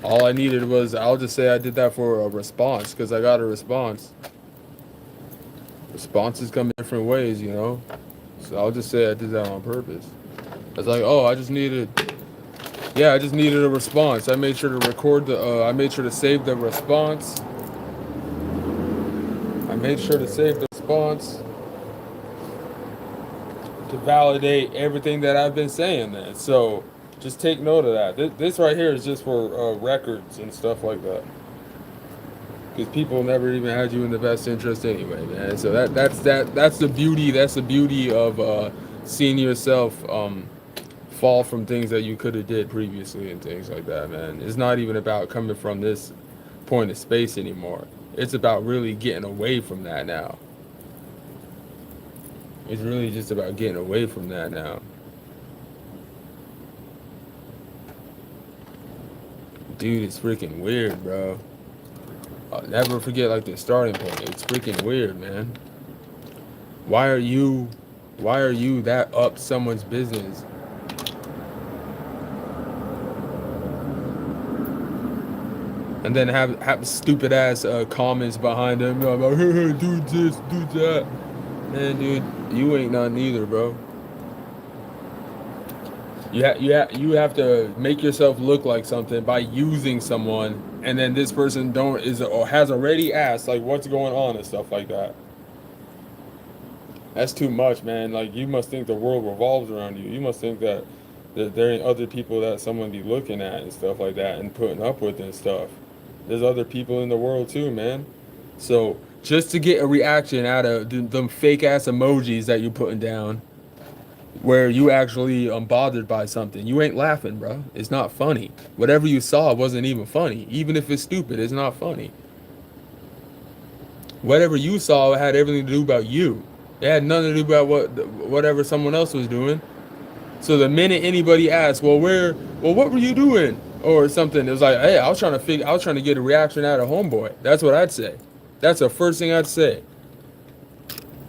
All I needed was, I'll just say I did that for a response because I got a response. Responses come in different ways, you know? So I'll just say I did that on purpose. It's like, oh, I just needed a response. I made sure to record I made sure to save the response. I made sure to save the response to validate everything that I've been saying then. So just take note of that. This right here is just for records and stuff like that. Because people never even had you in the best interest anyway, man. So that's the beauty. That's the beauty of seeing yourself fall from things that you could have did previously and things like that, man. It's not even about coming from this point of space anymore. It's about really getting away from that now. It's really just about getting away from that now. Dude, it's freaking weird, bro. I'll never forget like the starting point. It's freaking weird, man. Why are you that up someone's business? And then have stupid ass comments behind them. You know, like, hey, do this, do that. Man, dude, you ain't nothing either, bro. You have to make yourself look like something by using someone, and then this person don't is or has already asked like what's going on and stuff like that. That's too much, man. Like you must think the world revolves around you. You must think that there ain't other people that someone be looking at and stuff like that and putting up with and stuff. There's other people in the world too, man. So just to get a reaction out of them fake ass emojis that you putting down, where you actually bothered by something, you ain't laughing, bro. It's not funny. Whatever you saw wasn't even funny. Even if it's stupid, it's not funny. Whatever you saw had everything to do about you. It had nothing to do about whatever someone else was doing. So the minute anybody asks, what were you doing? Or something, it was like, hey, I was trying to get a reaction out of homeboy. That's what I'd say. That's the first thing I'd say.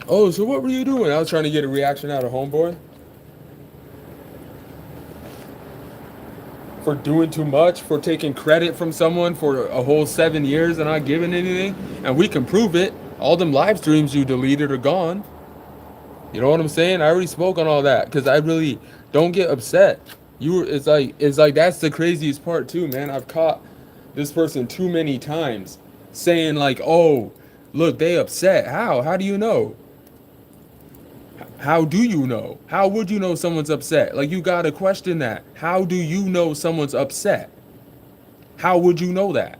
Oh, so what were you doing? I was trying to get a reaction out of homeboy. For doing too much, for taking credit from someone for a whole 7 years and not giving anything. And we can prove it. All them live streams you deleted are gone. You know what I'm saying? I already spoke on all that because I really don't get upset. It's like that's the craziest part too, man. I've caught this person too many times saying like, "Oh, look, they upset." How do you know? How do you know? How would you know someone's upset? Like you gotta question that. How do you know someone's upset? How would you know that?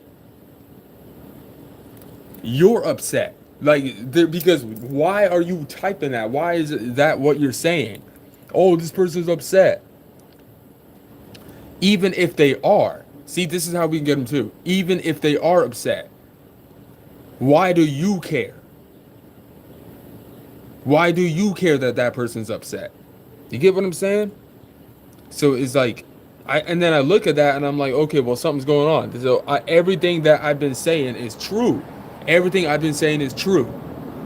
You're upset. Because why are you typing that? Why is that what you're saying? Oh, this person's upset. Even if they are. See, this is how we can get them too. Even if they are upset. Why do you care? Why do you care that that person's upset? You get what I'm saying? So it's like, and then I look at that and I'm like, okay, well, something's going on. So everything that I've been saying is true. Everything I've been saying is true.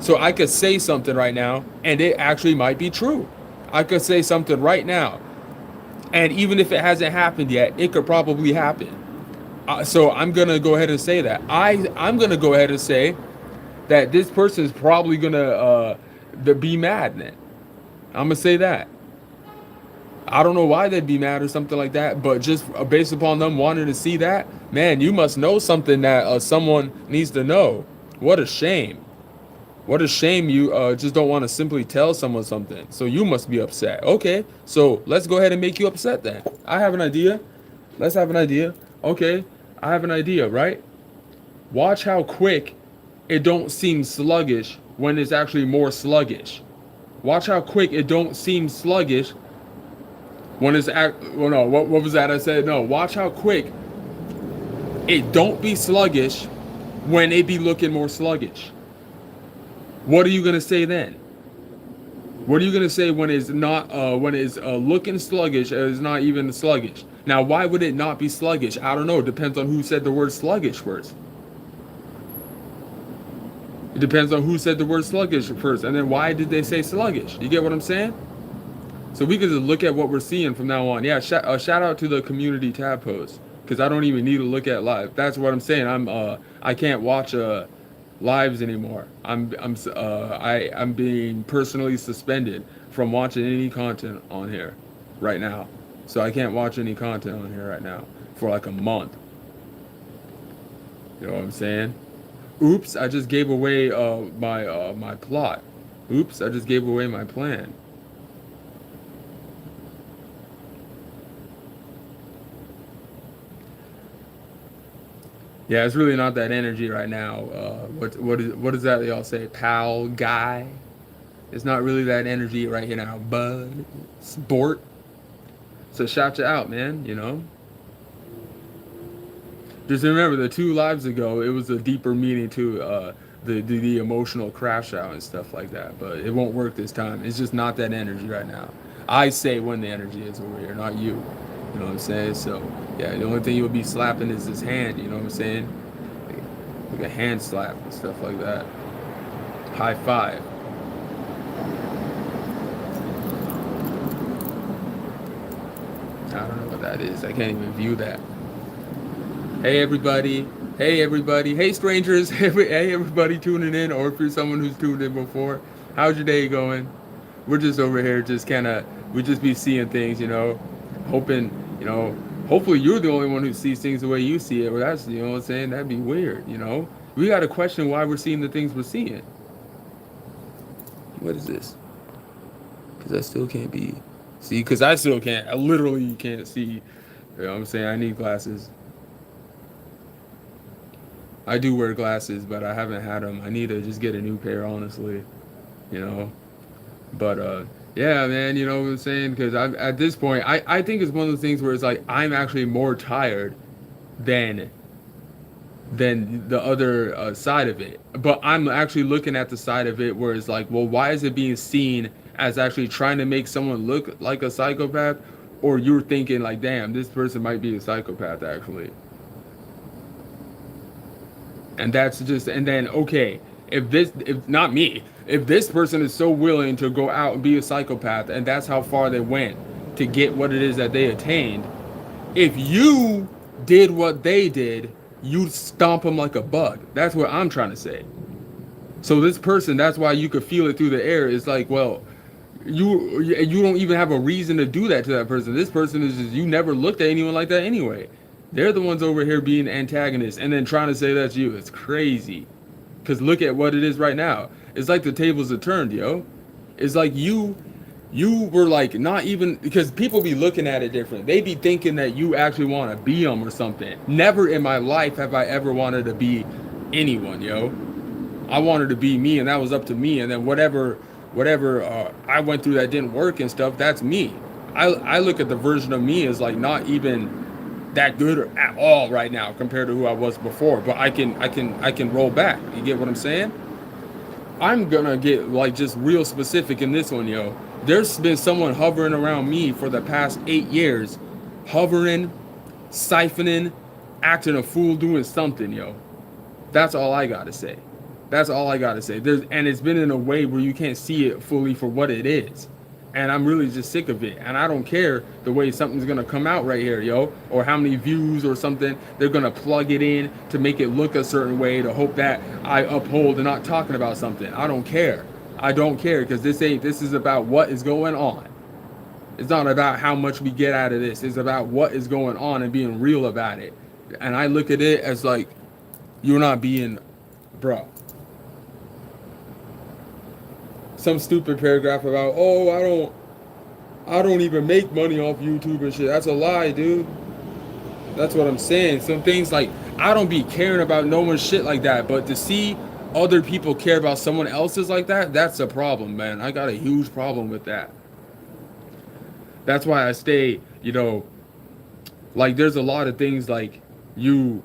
So I could say something right now and it actually might be true. I could say something right now. And even if it hasn't happened yet, it could probably happen. So I'm going to go ahead and say that. I'm going to go ahead and say that this person is probably going to be mad then. I'm going to say that. I don't know why they'd be mad or something like that, but just based upon them wanting to see that, man, you must know something that someone needs to know. What a shame. What a shame you just don't want to simply tell someone something. So you must be upset. Okay, so let's go ahead and make you upset then. I have an idea. Let's have an idea. Okay, I have an idea, right? Watch how quick it don't seem sluggish when it's actually more sluggish. Watch how quick it don't seem sluggish when it's what was that I said? No, watch how quick it don't be sluggish when it be looking more sluggish. What are you gonna say then? What are you gonna say when it's not looking sluggish or it's not even sluggish? Now why would it not be sluggish? I don't know. It depends on who said the word sluggish first. It depends on who said the word sluggish first, and then why did they say sluggish? You get what I'm saying? So we can just look at what we're seeing from now on. Yeah, shout out to the community tab post. because I don't even need to look at live. That's what I'm saying. I can't watch lives anymore. I'm being personally suspended from watching any content on here right now. So I can't watch any content on here right now for like a month. You know what I'm saying? Oops, I just gave away my plot. Oops, I just gave away my plan. Yeah, it's really not that energy right now. What is that y'all say? Pal guy? It's not really that energy right here now, bud. Sport. So shout you out, man, you know? Just remember the 2 lives ago, it was a deeper meaning to the emotional crash out and stuff like that. But it won't work this time. It's just not that energy right now. I say when the energy is over here, not you. You know what I'm saying? So yeah, the only thing you'll be slapping is his hand, you know what I'm saying? Like a hand slap and stuff like that. High five. I don't know what that is. I can't even view that. Hey everybody. Hey everybody. Hey strangers. Hey everybody tuning in, or if you're someone who's tuned in before. How's your day going? We're just over here just kinda we just be seeing things, you know, hoping, you know, hopefully you're the only one who sees things the way you see it. Well that's, you know what I'm saying? That'd be weird, you know? We gotta question why we're seeing the things we're seeing. What is this? Because I still can't be see, because I still can't, I literally can't see. You know what I'm saying? I need glasses. I do wear glasses, but I haven't had them. I need to just get a new pair, honestly. You know? But, yeah, man, you know what I'm saying? Because at this point, I think it's one of those things where it's like, I'm actually more tired than the other side of it. But I'm actually looking at the side of it where it's like, well, why is it being seen as actually trying to make someone look like a psychopath? Or you're thinking like, damn, this person might be a psychopath actually. And that's just, and then, okay, if not me, if this person is so willing to go out and be a psychopath and that's how far they went to get what it is that they attained, if you did what they did, you'd stomp them like a bug. That's what I'm trying to say. So this person, that's why you could feel it through the air. It's like, well, you don't even have a reason to do that to that person. This person is just, you never looked at anyone like that anyway. They're the ones over here being antagonists and then trying to say that's you. It's crazy. Because look at what it is right now. It's like the tables have turned, yo. It's like you were like not even, because people be looking at it different. They be thinking that you actually want to be them or something. Never in my life have I ever wanted to be anyone, yo. I wanted to be me, and that was up to me. And then whatever I went through that didn't work and stuff, that's me. I look at the version of me as like not even that good at all right now compared to who I was before. But I can roll back. You get what I'm saying? I'm gonna get like just real specific in this one, yo. There's been someone hovering around me for the past 8 years, hovering, siphoning, acting a fool, doing something, yo. That's all I gotta say. That's all I gotta say. And it's been in a way where you can't see it fully for what it is. And I'm really just sick of it. And I don't care the way something's gonna come out right here, yo, or how many views or something. They're gonna plug it in to make it look a certain way to hope that I uphold and not talking about something. I don't care. I don't care, because this is about what is going on. It's not about how much we get out of this. It's about what is going on and being real about it. And I look at it as like, you're not being, bro. Some stupid paragraph about, oh, I don't even make money off YouTube and shit. That's a lie, dude. That's what I'm saying. Some things like, I don't be caring about no one's shit like that, but to see other people care about someone else's like that, that's a problem, man. I got a huge problem with that. That's why I stay, you know, like there's a lot of things like you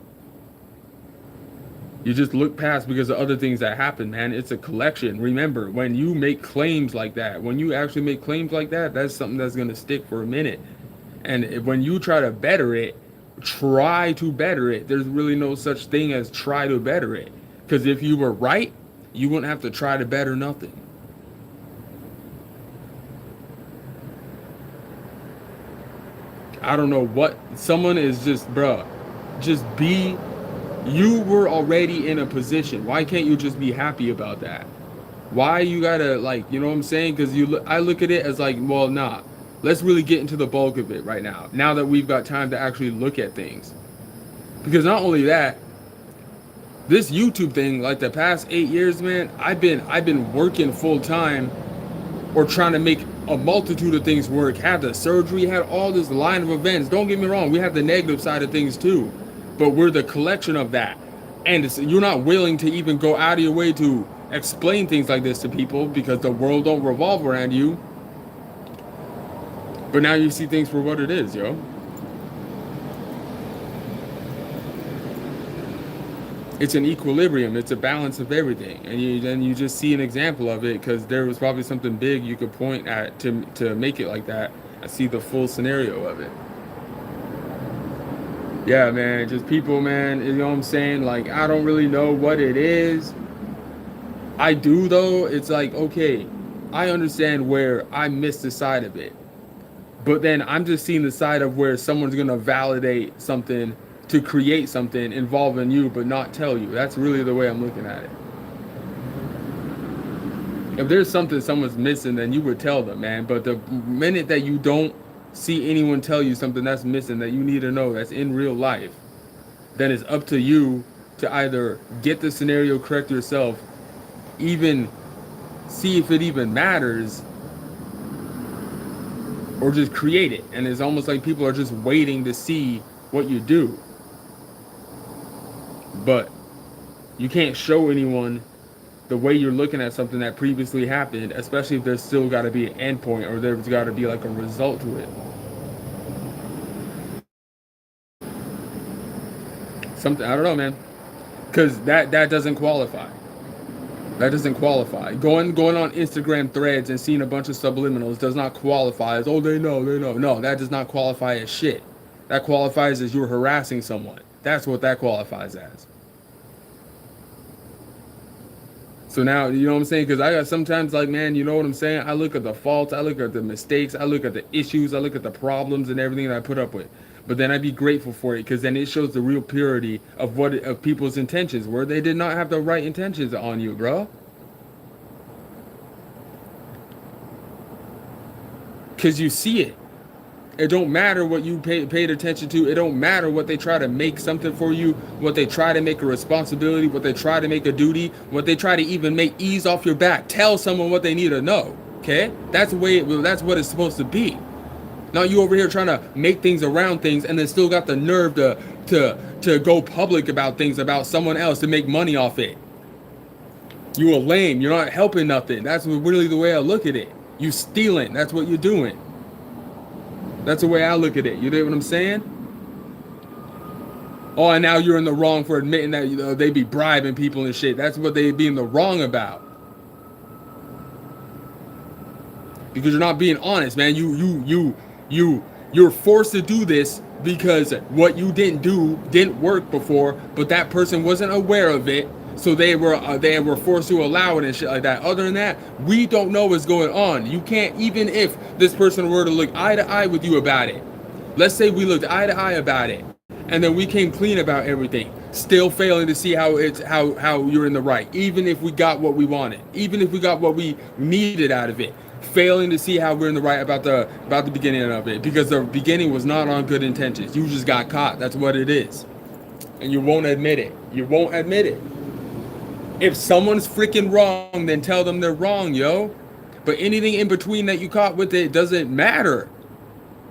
just look past because of other things that happen, man. It's a collection. Remember, when you make claims like that, when you actually make claims like that, that's something that's going to stick for a minute. And when you try to better it, there's really no such thing as try to better it. Because if you were right, you wouldn't have to try to better nothing. I don't know what, someone is just, bruh. just be, you were already in a position. Why can't you just be happy about that? Why you gotta, like, you know what I'm saying? Because I look at it as like, well, nah, let's really get into the bulk of it right now. Now that we've got time to actually look at things, because not only that, this YouTube thing, like the past 8 years, man, I've been working full time or trying to make a multitude of things work. Had the surgery, had all this line of events. Don't get me wrong, we have the negative side of things too, but we're the collection of that. And you're not willing to even go out of your way to explain things like this to people because the world don't revolve around you. But now you see things for what it is, yo. It's an equilibrium. It's a balance of everything, and then you just see an example of it because there was probably something big you could point at to make it like that. I see the full scenario of it. Yeah, man, just people, man. You know what I'm saying? Like, I don't really know what it is. I do though. It's like, okay, I understand where I missed the side of it, but then I'm just seeing the side of where someone's gonna validate something to create something involving you but not tell you. That's really the way I'm looking at it. If there's something someone's missing, then you would tell them, man. But the minute that you don't see anyone tell you something that's missing that you need to know that's in real life, then it's up to you to either get the scenario correct yourself, even see if it even matters, or just create it. And it's almost like people are just waiting to see what you do. But you can't show anyone the way you're looking at something that previously happened, especially if there's still got to be an endpoint or there's got to be like a result to it. Something, I don't know, man, because that doesn't qualify. That doesn't qualify. Going on Instagram threads and seeing a bunch of subliminals does not qualify as, oh, they know. No, that does not qualify as shit. That qualifies as you're harassing someone. That's what that qualifies as. So now, you know what I'm saying? Because I got sometimes, like, man, you know what I'm saying? I look at the faults, I look at the mistakes, I look at the issues, I look at the problems and everything that I put up with. But then I'd be grateful for it because then it shows the real purity of of people's intentions, where they did not have the right intentions on you, bro. Because you see it. It don't matter what you paid attention to. It don't matter what they try to make something for you, what they try to make a responsibility, what they try to make a duty, what they try to even make ease off your back. Tell someone what they need to know. Okay? That's the way that's what it's supposed to be. Now you over here trying to make things around things and then still got the nerve to go public about things about someone else to make money off it. You a lame. You're not helping nothing. That's really the way I look at it. You stealing. That's what you're doing. That's the way I look at it. You know what I'm saying? Oh, and now you're in the wrong for admitting that, you know, they be bribing people and shit. That's what they be in the wrong about. Because you're not being honest, man. You're forced to do this because what you didn't do didn't work before, but that person wasn't aware of it. So they were forced to allow it and shit like that. Other than that, we don't know what's going on. You can't, even if this person were to look eye to eye with you about it. Let's say we looked eye to eye about it, and then we came clean about everything. Still failing to see how you're in the right. Even if we got what we wanted, even if we got what we needed out of it, failing to see how we're in the right about the beginning of it, because the beginning was not on good intentions. You just got caught. That's what it is, and you won't admit it. You won't admit it. If someone's freaking wrong, then tell them they're wrong, yo. But anything in between that you caught with it doesn't matter.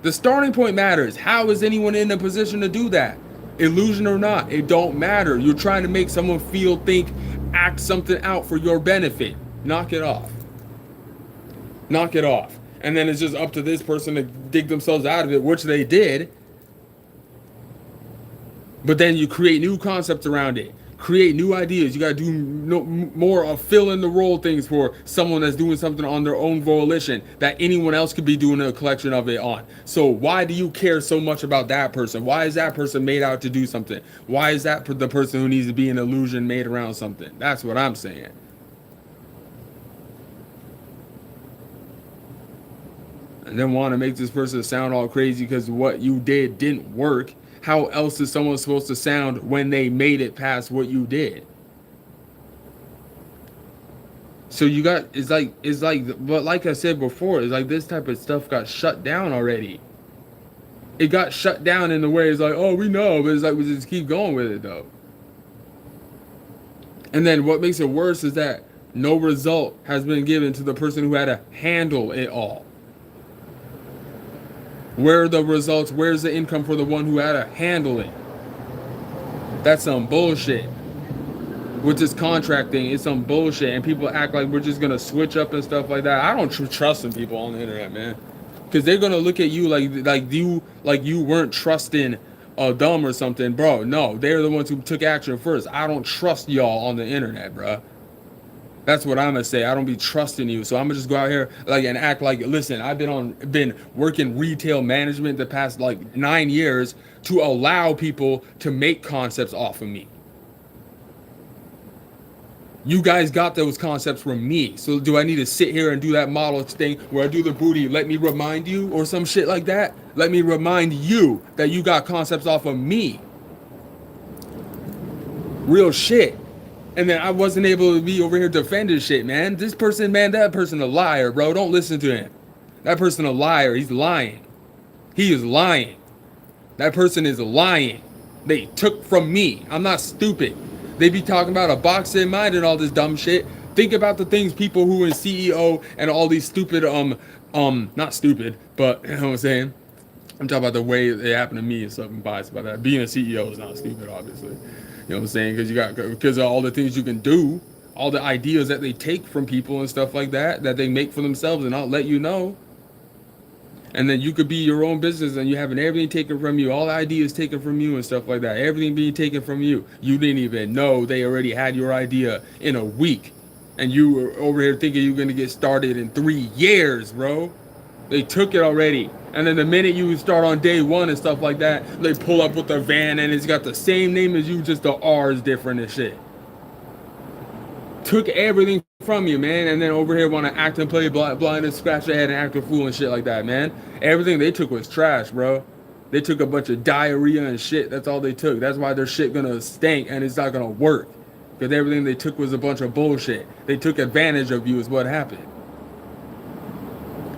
The starting point matters. How is anyone in a position to do that? Illusion or not, it don't matter. You're trying to make someone feel, think, act something out for your benefit. Knock it off. Knock it off. And then it's just up to this person to dig themselves out of it, which they did. But then you create new concepts around it. Create new ideas. You got to do more of fill in the role things for someone that's doing something on their own volition that anyone else could be doing a collection of it on. So why do you care so much about that person? Why is that person made out to do something? Why is that the person who needs to be an illusion made around something? That's what I'm saying. And then want to make this person sound all crazy because what you did didn't work. how else is someone supposed to sound when they made it past what you did? So you got but like I said before, it's like this type of stuff got shut down already. It got shut down in the way it's like, oh, we know, but it's like we just keep going with it though. And then what makes it worse is that no result has been given to the person who had to handle it all. Where are the results? Where's the income for the one who had to handle it? That's some bullshit. With this contract thing, it's some bullshit, and people act like we're just gonna switch up and stuff like that. I don't trust in people on the internet, man, because they're gonna look at you like you weren't trusting a dumb or something, bro. No, they're the ones who took action first. I don't trust y'all on the internet, bro. That's what I'm gonna say. I don't be trusting you, so I'm gonna just go out here like and act like. Listen, I've been working retail management the past like 9 years to allow people to make concepts off of me. You guys got those concepts from me. So do I need to sit here and do that model thing where I do the booty, let me remind you, or some shit like that? Let me remind you that you got concepts off of me. Real shit. And then I wasn't able to be over here defending shit, man. This person, man, that person a liar, bro. Don't listen to him. That person a liar. He's lying. He is lying. That person is lying. They took from me. I'm not stupid. They be talking about a box in mind and all this dumb shit. Think about the things people who in CEO and all these stupid, not stupid, but you know what I'm saying? I'm talking about the way it happened to me and stuff and biased about that. Being a CEO is not stupid, obviously. You know what I'm saying? Because of all the things you can do, all the ideas that they take from people and stuff like that they make for themselves and not let you know. And then you could be your own business and you having everything taken from you, all the ideas taken from you and stuff like that. Everything being taken from you. You didn't even know they already had your idea in a week. And you were over here thinking you're going to get started in 3 years, bro. They took it already. And then the minute you start on day one and stuff like that, they pull up with the van and it's got the same name as you, just the R is different and shit. Took everything from you, man, and then over here want to act and play blind and scratch their head and act a fool and shit like that, man. Everything they took was trash, bro. They took a bunch of diarrhea and shit. That's all they took. That's why their shit gonna stink and it's not gonna work. Because everything they took was a bunch of bullshit. They took advantage of you is what happened.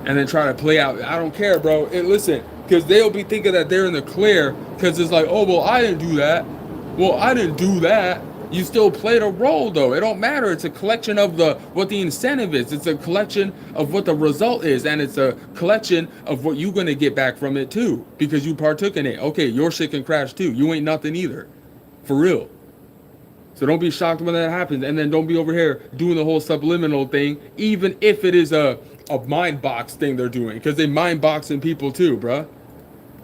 And then try to play out. I don't care, bro. And listen, because they'll be thinking that they're in the clear because it's like, oh, well, I didn't do that. Well, I didn't do that. You still played a role, though. It don't matter. It's a collection of what the incentive is. It's a collection of what the result is, and it's a collection of what you're gonna get back from it too, because you partook in it. Okay, your shit can crash too. You ain't nothing either, for real. So don't be shocked when that happens, and then don't be over here doing the whole subliminal thing, even if it is a mind box thing they're doing, because they mind boxing people too, bruh.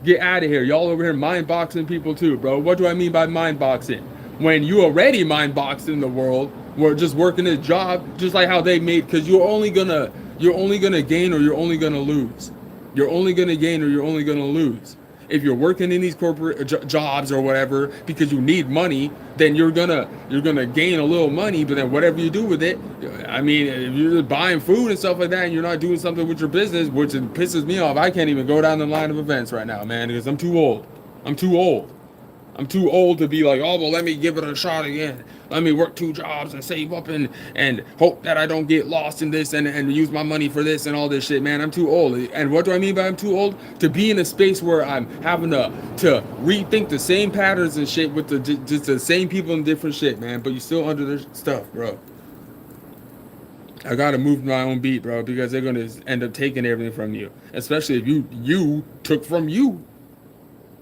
Get out of here, y'all over here mind boxing people too, bro. What do I mean by mind boxing? When you already mind boxed in the world, we're just working a job, just like how they made, because you're only gonna gain or you're only gonna lose. You're only gonna gain or you're only gonna lose. If you're working in these corporate jobs or whatever because you need money, then you're gonna gain a little money, but then whatever you do with it, I mean, if you're just buying food and stuff like that and you're not doing something with your business, which it pisses me off. I can't even go down the line of events right now, man, because I'm too old. I'm too old to be like, oh, well, let me give it a shot again. Let me work 2 jobs and save up and hope that I don't get lost in this and use my money for this and all this shit, man. I'm too old. And what do I mean by I'm too old? To be in a space where I'm having to rethink the same patterns and shit with just the same people and different shit, man. But you still under their stuff, bro. I gotta move my own beat, bro, because they're gonna end up taking everything from you. Especially if you took from you.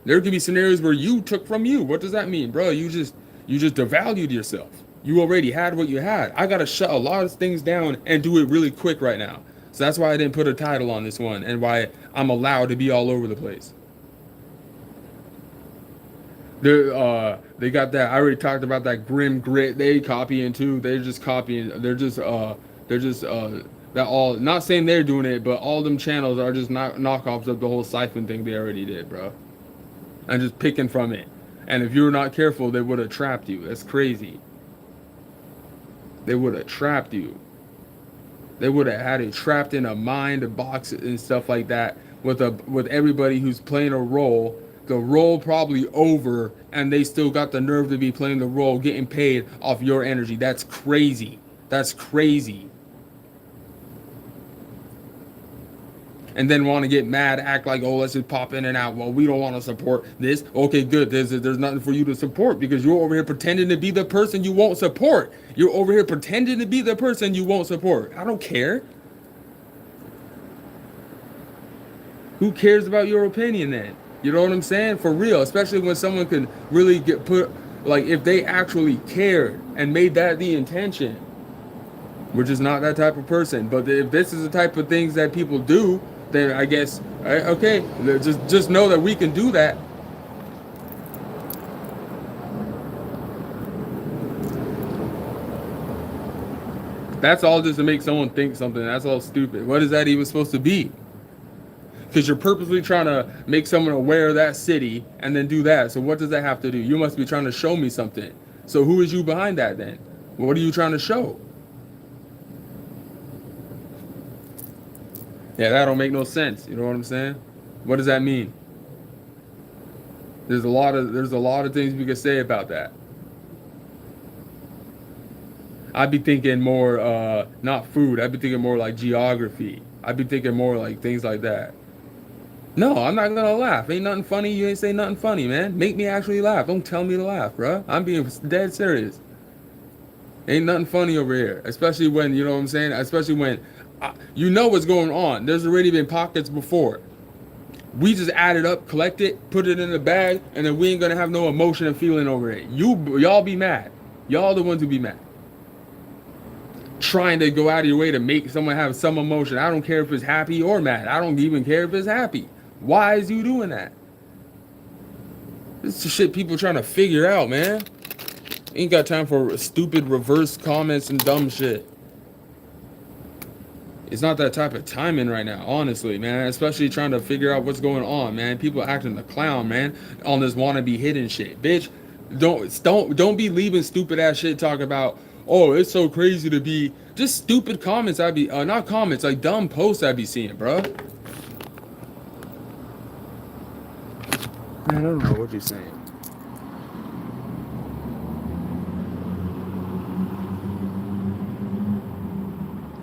There could be scenarios where you took from you. What does that mean, bro? You just devalued yourself. You already had what you had. I gotta shut a lot of things down and do it really quick right now. So that's why I didn't put a title on this one and why I'm allowed to be all over the place. They got that. I already talked about that grim grit. They copying too. They're just copying. That all. Not saying they're doing it, but all them channels are just knockoffs of the whole siphon thing they already did, bro. And just picking from it. And if you were not careful, they would have trapped you. That's crazy. They would have trapped you. They would have had it trapped in a mind, a box, and stuff like that with everybody who's playing a role the role probably over, and they still got the nerve to be playing the role, getting paid off your energy. That's crazy. That's crazy. And then want to get mad, act like, oh, let's just pop in and out. Well, we don't want to support this. Okay, good. There's nothing for you to support because you're over here pretending to be the person you won't support. You're over here pretending to be the person you won't support. I don't care. Who cares about your opinion then? You know what I'm saying? For real, especially when someone can really get put, like if they actually cared and made that the intention. We're just not that type of person. But if this is the type of things that people do, then I guess, okay, just know that we can do that. That's all just to make someone think something. That's all stupid. What is that even supposed to be? Because you're purposely trying to make someone aware of that city and then do that. So what does that have to do? You must be trying to show me something. So who is you behind that then? What are you trying to show? Yeah, that don't make no sense. You know what I'm saying? What does that mean? There's a lot of things we could say about that. I'd be thinking more not food. I'd be thinking more like geography. I'd be thinking more like things like that. No, I'm not gonna laugh. Ain't nothing funny. You ain't say nothing funny, man. Make me actually laugh. Don't tell me to laugh, bro. I'm being dead serious. Ain't nothing funny over here. Especially when, you know what I'm saying? Especially when you know what's going on. There's already been pockets before. We just add it up, collect it, put it in the bag, and then we ain't gonna have no emotion and feeling over it. Y'all be mad. Y'all the ones who be mad. Trying to go out of your way to make someone have some emotion. I don't care if it's happy or mad. I don't even care if it's happy. Why is you doing that? This is the shit people trying to figure out, man. Ain't got time for stupid reverse comments and dumb shit. It's not that type of timing right now, honestly, man. Especially trying to figure out what's going on, man. People acting the clown, man, on this wannabe hidden shit, bitch. Don't be leaving stupid ass shit talking about. Oh, it's so crazy to be just stupid comments. I'd be not comments, like dumb posts I'd be seeing, bro. Man, I don't know what you're saying.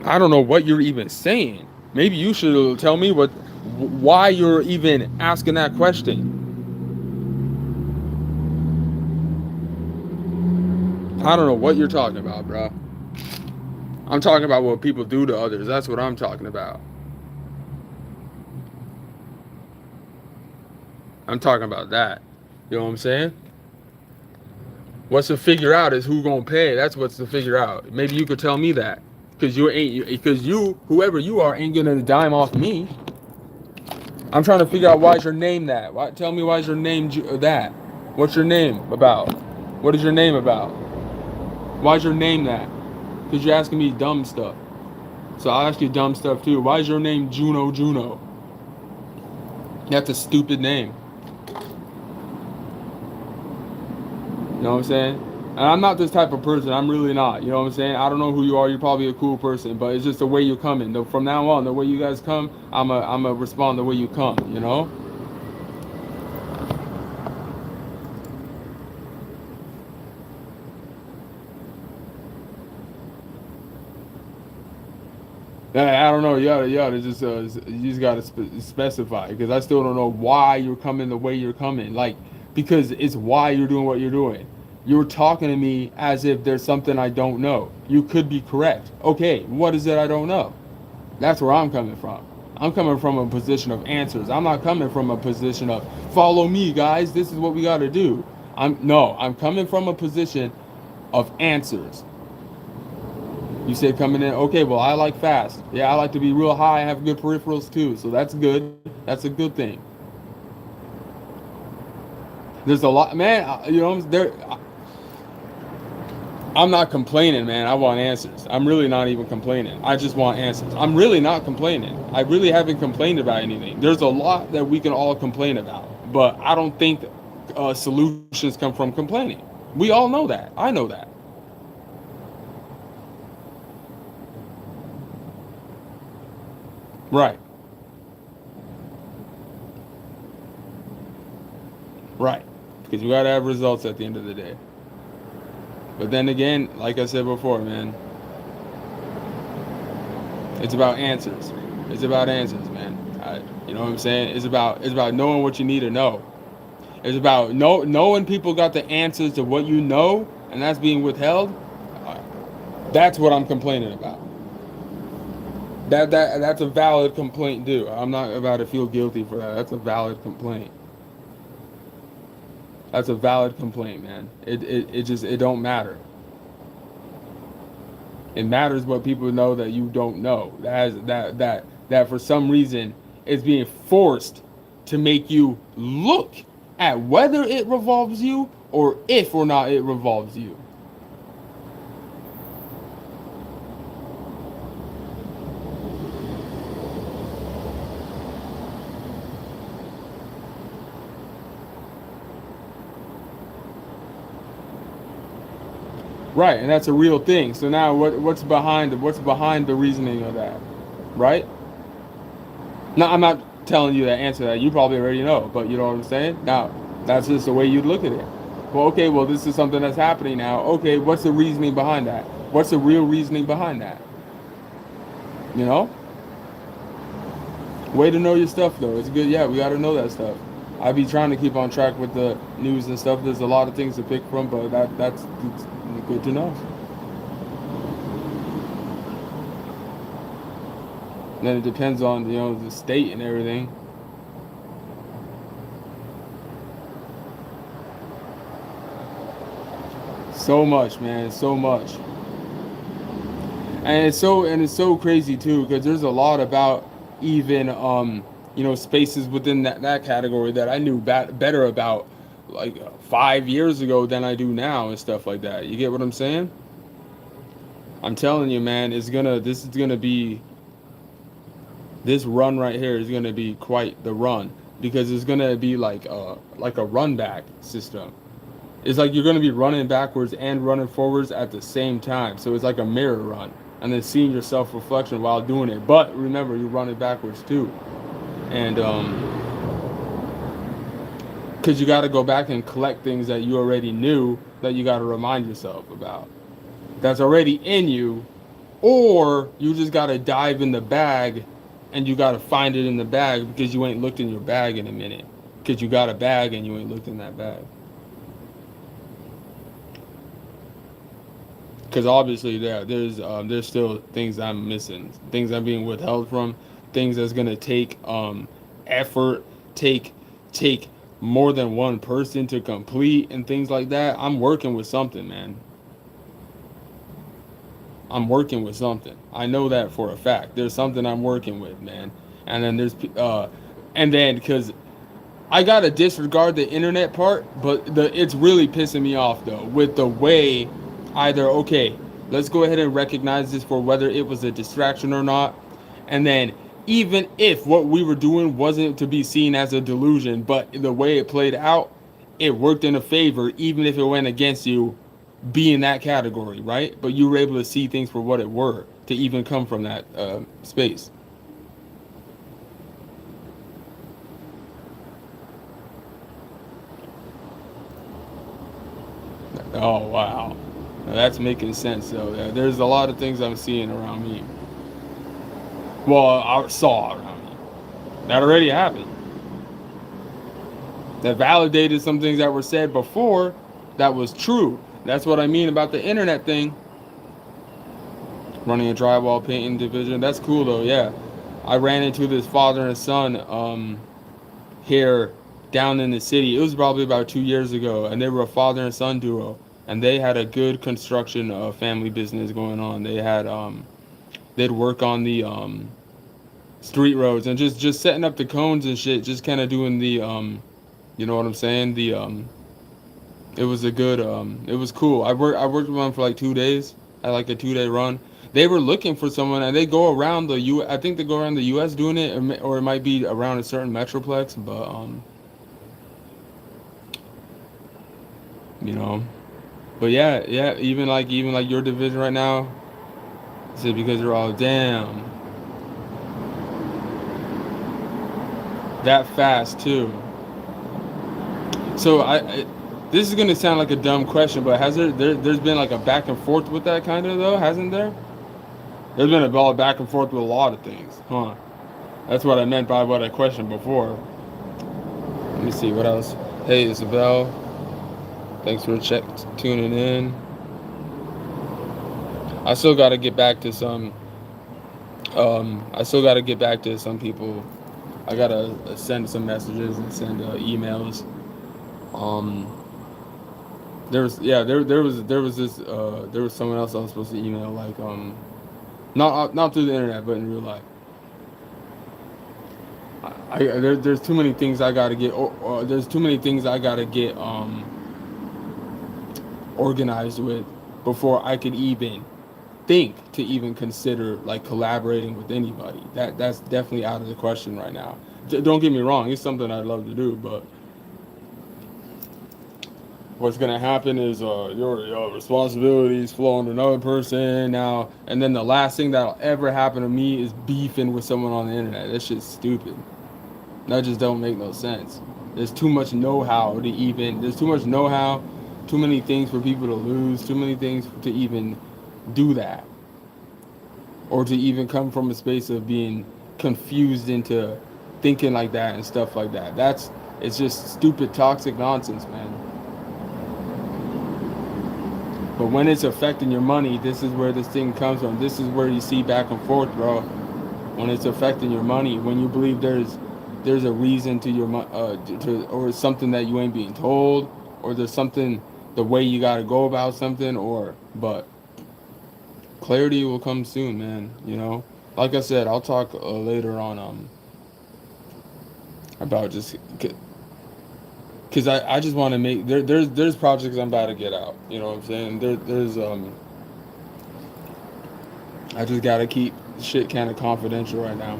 I don't know what you're even saying. Maybe you should tell me why you're even asking that question. I don't know what you're talking about, bro. I'm talking about what people do to others. That's what I'm talking about. I'm talking about that. You know what I'm saying? What's to figure out is who gonna pay. That's what's to figure out. Maybe you could tell me that, because you, whoever you are, ain't gonna dime off me. I'm trying to figure out why is your name that. Tell me why is your name that? What's your name about? What is your name about? Why is your name that? Because you're asking me dumb stuff. So I'll ask you dumb stuff too. Why is your name Juno Juno? That's a stupid name. You know what I'm saying? And I'm not this type of person. I'm really not. You know what I'm saying? I don't know who you are. You're probably a cool person, but it's just the way you're coming. From now on, the way you guys come, I'm a respond the way you come. You know? I don't know. You just gotta specify, because I still don't know why you're coming the way you're coming. Like, because it's why you're doing what you're doing. You're talking to me as if there's something I don't know. You could be correct. Okay, what is it I don't know? That's where I'm coming from. I'm coming from a position of answers. I'm not coming from a position of follow me, guys. This is what we got to do. I'm coming from a position of answers. You said coming in, okay, well, I like fast. Yeah, I like to be real high. I have good peripherals too. So that's good. That's a good thing. There's a lot, man, you know, I'm not complaining, man. I want answers. I'm really not even complaining. I just want answers. I'm really not complaining. I really haven't complained about anything. There's a lot that we can all complain about, but I don't think solutions come from complaining. We all know that. I know that. Right. Right. Because you gotta have results at the end of the day. But then again, like I said before, man, it's about answers. It's about answers, man. You know what I'm saying? It's about knowing what you need to know. It's about knowing people got the answers to what you know, and that's being withheld. Uh, That's what I'm complaining about. That's a valid complaint, dude. I'm not about to feel guilty for that. That's a valid complaint. That's a valid complaint, man. It just it don't matter. It matters what people know that you don't know. That for some reason is being forced to make you look at whether it revolves you or if or not it revolves you. Right, and that's a real thing. So now what's behind the reasoning of that? Right? Now I'm not telling you to answer that. You probably already know, but you know what I'm saying? Now, that's just the way you look at it. Well, okay, well this is something that's happening now. Okay, what's the reasoning behind that? What's the real reasoning behind that? You know? Way to know your stuff though. It's good. Yeah, we got to know that stuff. I be trying to keep on track with the news and stuff. There's a lot of things to pick from, but that's it's good to know. And then it depends on the state and everything. So much, man. So much. And it's so crazy too because there's a lot about even spaces within that category that I knew better about like 5 years ago than I do now and stuff like that. You get what I'm saying? I'm telling you, man, this is gonna be this run right here is gonna be quite the run because it's gonna be like a run back system. It's like you're gonna be running backwards and running forwards at the same time. So it's like a mirror run and then seeing your self reflection while doing it. But remember, you're running backwards too, and because you got to go back and collect things that you already knew that you got to remind yourself about. That's already in you, or you just got to dive in the bag and you got to find it in the bag because you ain't looked in your bag in a minute because you got a bag and you ain't looked in that bag. Because obviously there's still things I'm missing, things I'm being withheld from, things that's gonna take effort, take more than one person to complete, and things like that. I'm working with something, man. I'm working with something. I know that for a fact. There's something I'm working with, man. And then because I gotta disregard the internet part, but it's really pissing me off though with the way either okay, let's go ahead and recognize this for whether it was a distraction or not, and then even if what we were doing wasn't to be seen as a delusion, but the way it played out, it worked in a favor, even if it went against you, be in that category, right? But you were able to see things for what it were to even come from that space. Oh wow. Now that's making sense though. There's a lot of things I'm seeing around me. Well, I saw around me. That already happened. That validated some things that were said before that was true. That's what I mean about the internet thing. Running a drywall painting division. That's cool though, yeah. I ran into this father and son here down in the city. It was probably about 2 years ago, and they were a father and son duo, and they had a good construction family business going on. They'd work on the street roads and just setting up the cones and shit, just kind of doing the you know what I'm saying? The it was a good it was cool. I worked with them for like 2 days. I had like a 2 day run. They were looking for someone, and they go around the U. I think they go around the U.S. doing it, or it might be around a certain metroplex. But you know, but yeah, yeah. Even like your division right now, I said because they're all damn that fast too. So this is gonna sound like a dumb question, but has there's been like a back and forth with that kind of though, hasn't there? There's been a ball back and forth with a lot of things, huh? That's what I meant by what I questioned before. Let me see what else. Hey Isabel, thanks for tuning in. I still got to get back to some. I still got to get back to some people. I gotta send some messages and send emails. Um, there was someone else I was supposed to email like not through the internet but in real life. There's too many things I gotta get. There's too many things I gotta get organized with before I could even think to even consider like collaborating with anybody. That's definitely out of the question right now. Don't get me wrong, it's something I'd love to do, but what's gonna happen is your responsibilities flow on another person now, and then the last thing that'll ever happen to me is beefing with someone on the internet. That shit's stupid. That just don't make no sense. There's too much know-how to even. There's too much know-how, too many things for people to lose, too many things to even do that, or to even come from a space of being confused into thinking like that and stuff like that. It's just stupid, toxic nonsense, man. But when it's affecting your money, this is where this thing comes from. This is where you see back and forth, bro. When it's affecting your money, when you believe there's a reason to your or something that you ain't being told, or there's something the way you gotta go about something, but clarity will come soon, man. You know, like I said, I'll talk later on about just because I just want to make there's projects I'm about to get out. You know what I'm saying? There's I just gotta keep shit kind of confidential right now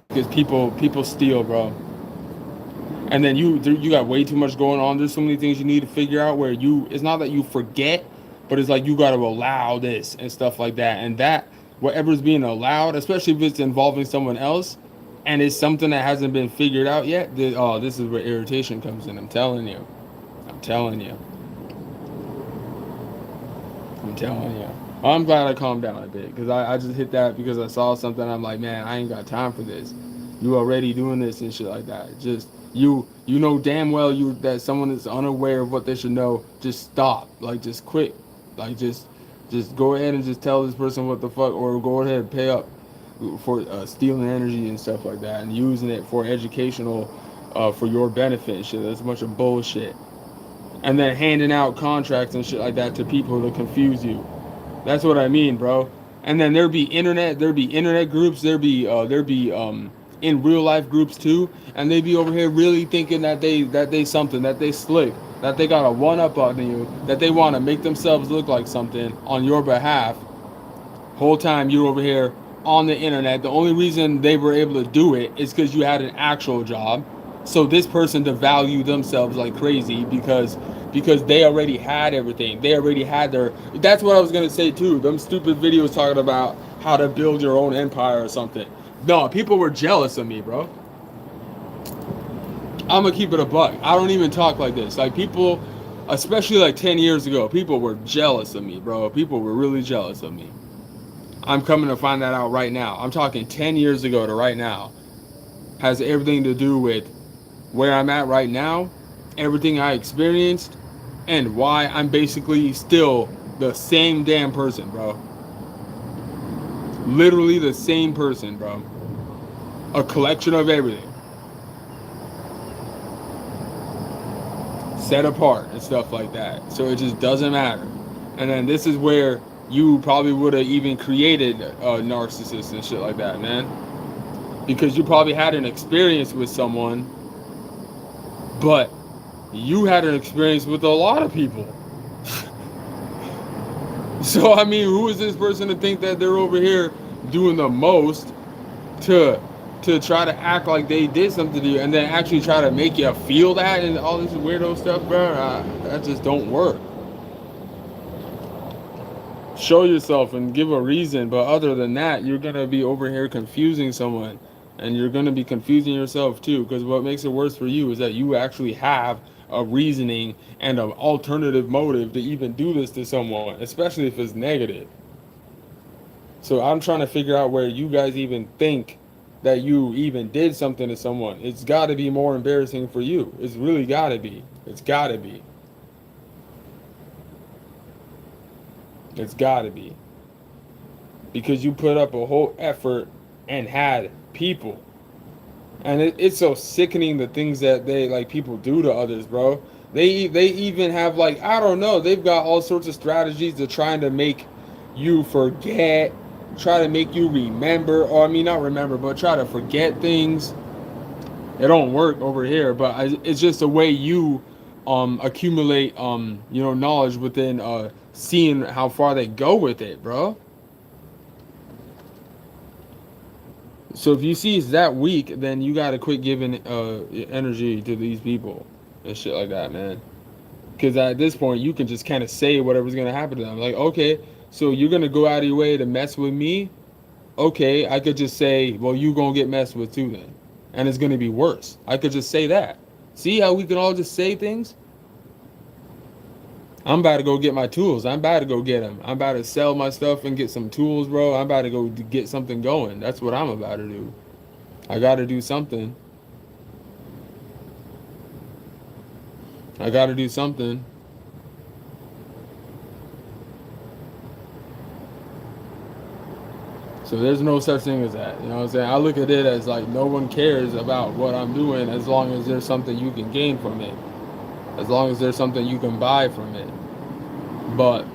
because people steal, bro. And then you got way too much going on. There's so many things you need to figure out where it's not that you forget, but it's like you got to allow this and stuff like that. And that whatever's being allowed, especially if it's involving someone else, and it's something that hasn't been figured out yet. This is where irritation comes in. I'm telling you. I'm telling you. I'm telling you. I'm glad I calmed down a bit because I just hit that because I saw something. I'm like, man, I ain't got time for this. You already doing this and shit like that. Just you know damn well that someone is unaware of what they should know. Just stop. Like just quit. Like just go ahead and just tell this person what the fuck, or go ahead and pay up for stealing energy and stuff like that and using it for educational for your benefit and shit. That's a bunch of bullshit. And then handing out contracts and shit like that to people to confuse you. That's what I mean, bro. And then there'd be internet groups, there'd be in real life groups too, and they'd be over here really thinking that they something, that they slick, that they got a one up on you, that they want to make themselves look like something on your behalf. Whole time you're over here on the internet. The only reason they were able to do it is because you had an actual job. So this person devalued themselves like crazy because they already had everything. They already had their. That's what I was gonna say too. Them stupid videos talking about how to build your own empire or something. No, people were jealous of me, bro. I'm gonna keep it a buck. I don't even talk like this. Like people, especially like 10 years ago, people were jealous of me, bro. People were really jealous of me. I'm coming to find that out right now. I'm talking 10 years ago to right now. Has everything to do with where I'm at right now, everything I experienced, and why I'm basically still the same damn person, bro. Literally the same person, bro. A collection of everything. Set apart and stuff like that. So it just doesn't matter. And then this is where you probably would have even created a narcissist and shit like that, man. Because you probably had an experience with someone, but you had an experience with a lot of people. So, I mean, who is this person to think that they're over here doing the most to try to act like they did something to you and then actually try to make you feel that and all this weirdo stuff, bro? That just don't work. Show yourself and give a reason, but other than that, you're gonna be over here confusing someone. And you're going to be confusing yourself too, because what makes it worse for you is that you actually have a reasoning and an alternative motive to even do this to someone, especially if it's negative. So I'm trying to figure out where you guys even think that you even did something to someone. It's got to be more embarrassing for you. It's really got to be. It's got to be. It's got to be. Because you put up a whole effort and had people. And it's so sickening the things that they like people do to others, bro. They even have like, I don't know, they've got all sorts of strategies to trying to make you forget, try to make you remember, or I mean not remember, but try to forget things. It don't work over here, but it's just a way you accumulate knowledge within seeing how far they go with it, bro. So if you see it's that weak, then you gotta quit giving energy to these people and shit like that, man. Because at this point, you can just kind of say whatever's gonna happen to them. Like, okay, so you're gonna go out of your way to mess with me? Okay, I could just say, well, you gonna get messed with too then, and it's gonna be worse. I could just say that. See how we can all just say things? I'm about to go get my tools. I'm about to go get them. I'm about to sell my stuff and get some tools, bro. I'm about to go get something going. That's what I'm about to do. I got to do something. I got to do something. So there's no such thing as that. You know what I'm saying? I look at it as like no one cares about what I'm doing as long as there's something you can gain from it. As long as there's something you can buy from it. But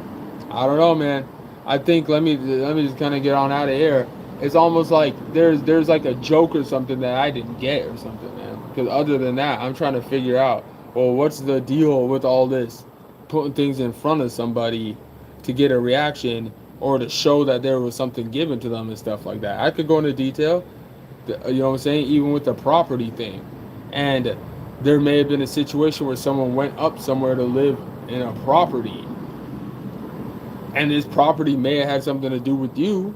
I don't know, man. I think let me just kind of get on out of here. It's almost like there's like a joke or something that I didn't get or something, man. Because other than that, I'm trying to figure out, well, what's the deal with all this putting things in front of somebody to get a reaction or to show that there was something given to them and stuff like that. I could go into detail, you know what I'm saying, even with the property thing. And there may have been a situation where someone went up somewhere to live in a property, and this property may have had something to do with you.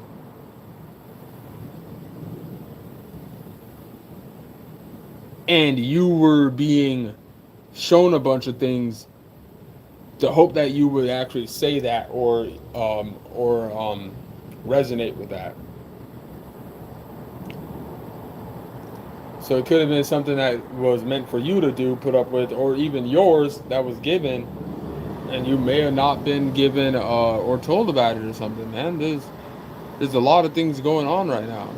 And you were being shown a bunch of things to hope that you would actually say that or resonate with that. So it could have been something that was meant for you to do, put up with, or even yours that was given, and you may have not been given or told about it or something, man. There's a lot of things going on right now.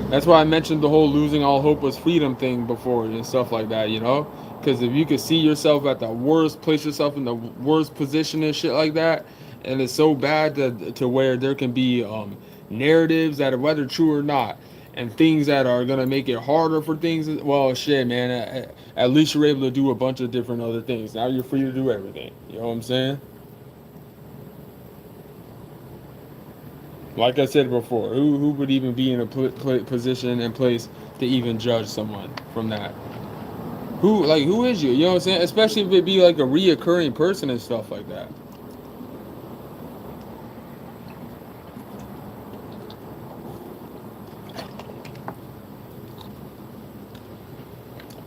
That's why I mentioned the whole losing all hope was freedom thing before and stuff like that, you know? Because if you could see yourself at the worst, place yourself in the worst position and shit like that, and it's so bad to where there can be narratives that are whether true or not, and things that are going to make it harder for things, well, shit, man, at least you're able to do a bunch of different other things. Now you're free to do everything. You know what I'm saying? Like I said before, who would even be in a position and place to even judge someone from that? Who is you? You know what I'm saying? Especially if it be like a reoccurring person and stuff like that.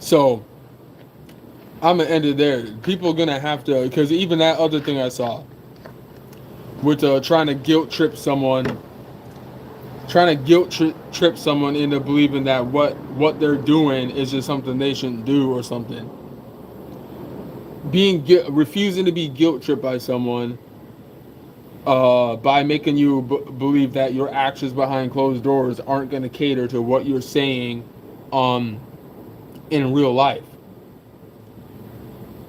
So I'm gonna end it there. People are gonna have to, because even that other thing I saw with trying to guilt trip someone, trip someone into believing that what they're doing is just something they shouldn't do or something. Refusing to be guilt tripped by someone by making you believe that your actions behind closed doors aren't going to cater to what you're saying in real life.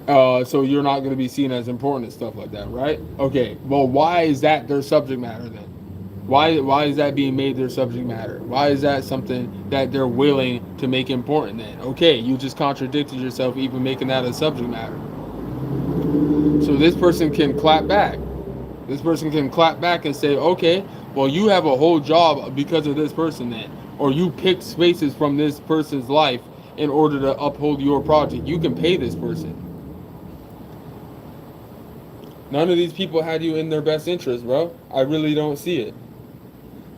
So you're not going to be seen as important and stuff like that, right? Okay, well, why is that their subject matter then? Why is that being made their subject matter? Why is that something that they're willing to make important then? Okay, you just contradicted yourself even making that a subject matter. So this person can clap back. This person can clap back and say, okay, well, you have a whole job because of this person then. Or you pick spaces from this person's life in order to uphold your project. You can pay this person. None of these people had you in their best interest, bro. I really don't see it.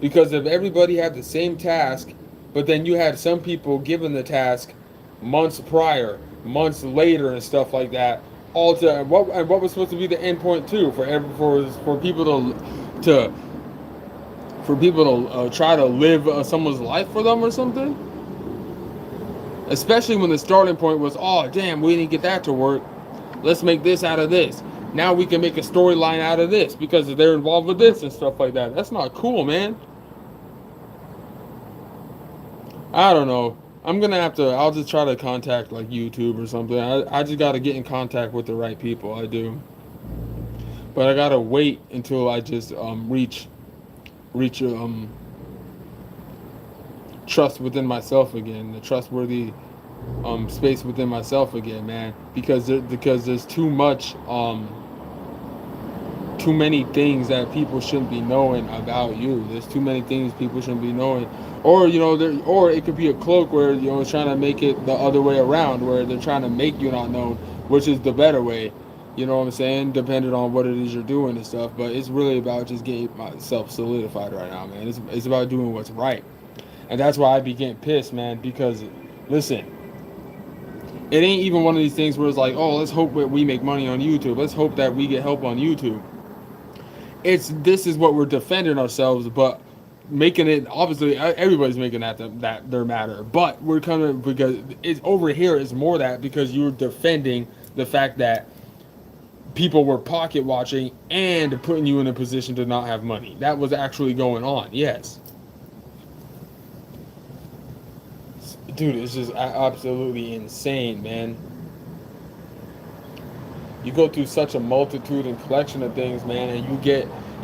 Because if everybody had the same task, but then you had some people given the task months prior, months later, and stuff like that, all to what was supposed to be the end point too for people to for people to try to live someone's life for them or something. Especially when the starting point was, oh damn, we didn't get that to work. Let's make this out of this. Now we can make a storyline out of this because they're involved with this and stuff like that. That's not cool, man. I don't know. I'm gonna have to. I'll just try to contact like YouTube or something. I just gotta get in contact with the right people. I do, but I gotta wait until I just reach trust within myself again, the trustworthy space within myself again, man. Because there's too many things that people shouldn't be knowing about you. There's too many things people shouldn't be knowing, or or it could be a cloak where it's trying to make it the other way around, where they're trying to make you not known, which is the better way. You know what I'm saying? Depending on what it is you're doing and stuff, but it's really about just getting myself solidified right now, man. It's about doing what's right, and that's why I be getting pissed, man. Because listen, it ain't even one of these things where it's like, oh, let's hope that we make money on YouTube. Let's hope that we get help on YouTube. This is what we're defending ourselves, but making it obviously everybody's making that their matter, but we're kind of because it's over here is more that because you're defending the fact that people were pocket watching and putting you in a position to not have money. That was actually going on. Yes, dude, it's just absolutely insane, man. You go through such a multitude and collection of things, man, and you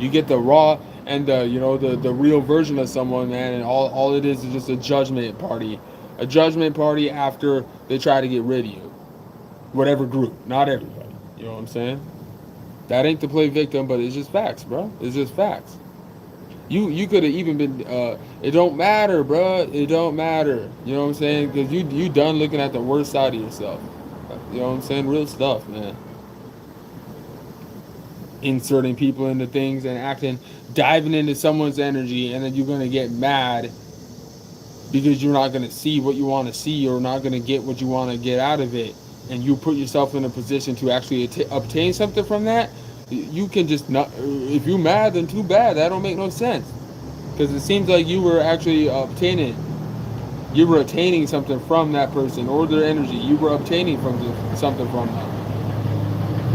get the raw and the real version of someone, man, and all it is just a judgment party after they try to get rid of you, whatever group, not everybody. You know what I'm saying? That ain't to play victim, but it's just facts, bro. It's just facts. You could have even been. It don't matter, bro. It don't matter. You know what I'm saying? Because you done looking at the worst side of yourself. You know what I'm saying? Real stuff, man. Inserting people into things and diving into someone's energy, and then you're gonna get mad because you're not gonna see what you want to see or not gonna get what you want to get out of it, and you put yourself in a position to actually obtain something from that. You can just not. If you're mad, then too bad. That don't make no sense because it seems like you were actually obtaining. You were attaining something from that person or their energy. You were obtaining something from them.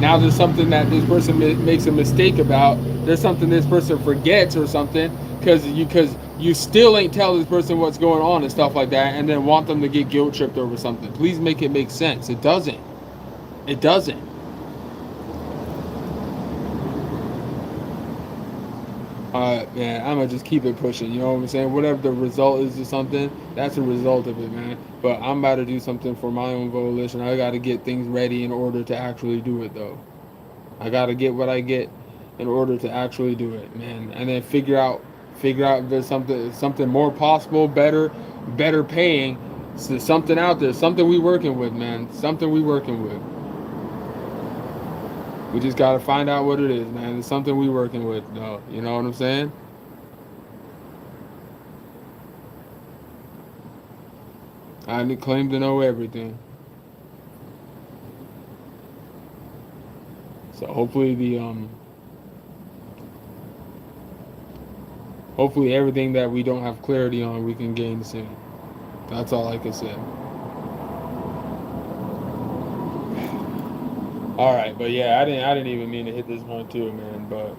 Now there's something that this person makes a mistake about. There's something this person forgets or something because you still ain't tell this person what's going on and stuff like that, and then want them to get guilt tripped over something. Please make it make sense. It doesn't. It doesn't. Man, I'm gonna just keep it pushing. You know what I'm saying? Whatever the result is to something, that's a result of it, man. But I'm about to do something for my own volition. I got to get things ready in order to actually do it, though. I got to get what I get in order to actually do it, man. And then figure out if there's something more possible, better paying, so something out there, something we working with, man. Something we working with. We just gotta find out what it is, man. It's something we working with, though. You know what I'm saying? I claim to know everything. So hopefully everything that we don't have clarity on, we can gain soon. That's all I can say. All right, but yeah, I didn't even mean to hit this one too, man. But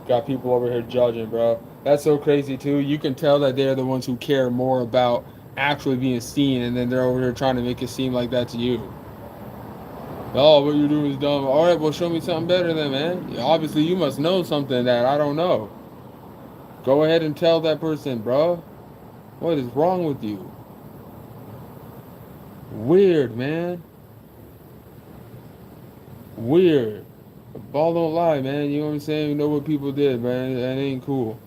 got people over here judging, bro. That's so crazy too. You can tell that they're the ones who care more about actually being seen, and then they're over here trying to make it seem like that's you. Oh, what you're doing is dumb. All right, well, show me something better then, man. Obviously, you must know something that I don't know. Go ahead and tell that person, bro. What is wrong with you? Weird, man. Weird. Ball don't lie, man. You know what I'm saying? You know what people did, man. That ain't cool.